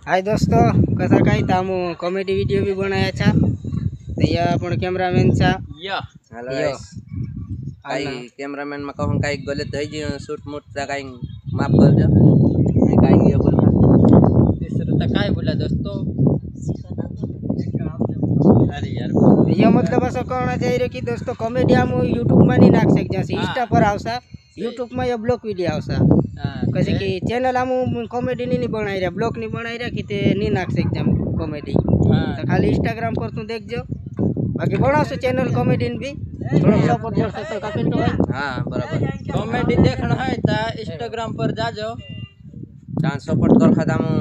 हाय दोस्तों, कसा काय तामू कॉमेडी वीडियो भी बनाया था तो या आपण कैमरामैन था या हेलो यो गाइस काही कॅमेरामॅन मा कहून काही गलत થઈ ગયું શૂટ મૂટ તા काही माफ करજો मैं काही गयो बोल तिसरं तर काय बोला दोस्तों। अरे यार ये मतलब असं कहना चाहिए रे कि दोस्तों कॉमेडी हम यूट्यूब में नहीं नाख सकते जैसे इंस्टा पर आवसा यूट्यूब में ये ब्लॉग वीडियो आवसा कैसे कि चैनल हम कॉमेडी नहीं बनाई रहा ब्लॉग नहीं बनाई रहा कि ते नहीं नाख सकते हम कॉमेडी तो खाली इंस्टाग्राम पर तू देख जो बाकी बनावशो चैनल कॉमेडी भी थोड़ा सपोर्ट कर सकते का पिंटू भाई। हां बराबर कॉमेडी देखणं है ता इंस्टाग्राम पर जाजो चांस सपोर्ट कर खादा मु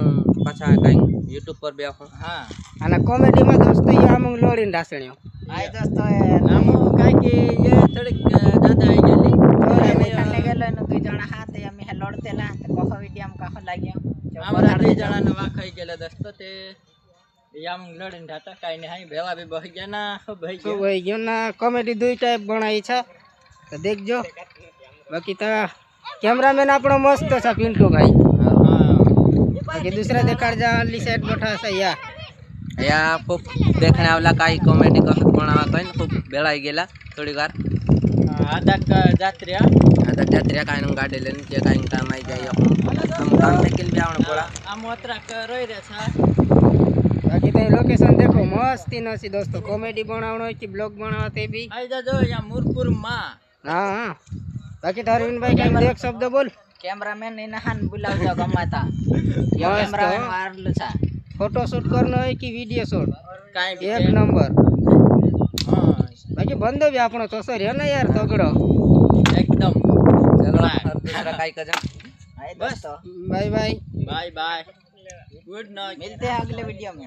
पाछा काही YouTube पर बे आखो हां અને કોમેડી માં दोस्तों ये हम लोडिन ढासणियो हाय दोस्तों नाम काय की ये थोड़ी ज्यादा आई गेली અમે કને ગેલો ન दुई जणा हात અમે हे लडतेला त कहो वीडियो में कहो लाग्यो आम्हाला 2 जणांना वाखाई गेला दोस्तों ते याम लड़न ढाटा काय नहीं हाई भेला भी बह गया ना भाई तो वही गयो ना कॉमेडी दुई टाइप बनाई छा तो देख जो बाकी ता कैमरामैन आपणो मस्त छा पिंटू भाई हां बाकी दूसरा देखाड़ जा अली साइड बैठा सा या खूप देखणे आवला काही कॉमेडी कसं बनावा काही खूप बेळाई गेला थोडी वार आधा जात्र्या आता त्यात्र्या काही न गाडी लेन जे काही काम आई जाई हम काम निकल भी आवण पड़ा आम ओतरा रोई रे छा बाकी तो लोकेशन देखो मस्ती नसी दोस्तों कॉमेडी बनावनो कि ब्लॉग बनावते भी आई जा जो या मुरपुर मां हाँ हाँ बाकी अरविंद भाई का एक शब्द बोल कैमरामैन इन हान बुलावજો गमाता यो मस्त कैमरामैन हो। वारलो छा फोटो शूट करना है कि वीडियो शूट काय भी एक नंबर हां बाकी बंदो भी आपनो तो सर है ना यार तगड़ो एकदम चलो दूसरा काही कजा हाय दोस्तों bye bye bye bye good night मिलते हैं अगले वीडियो में।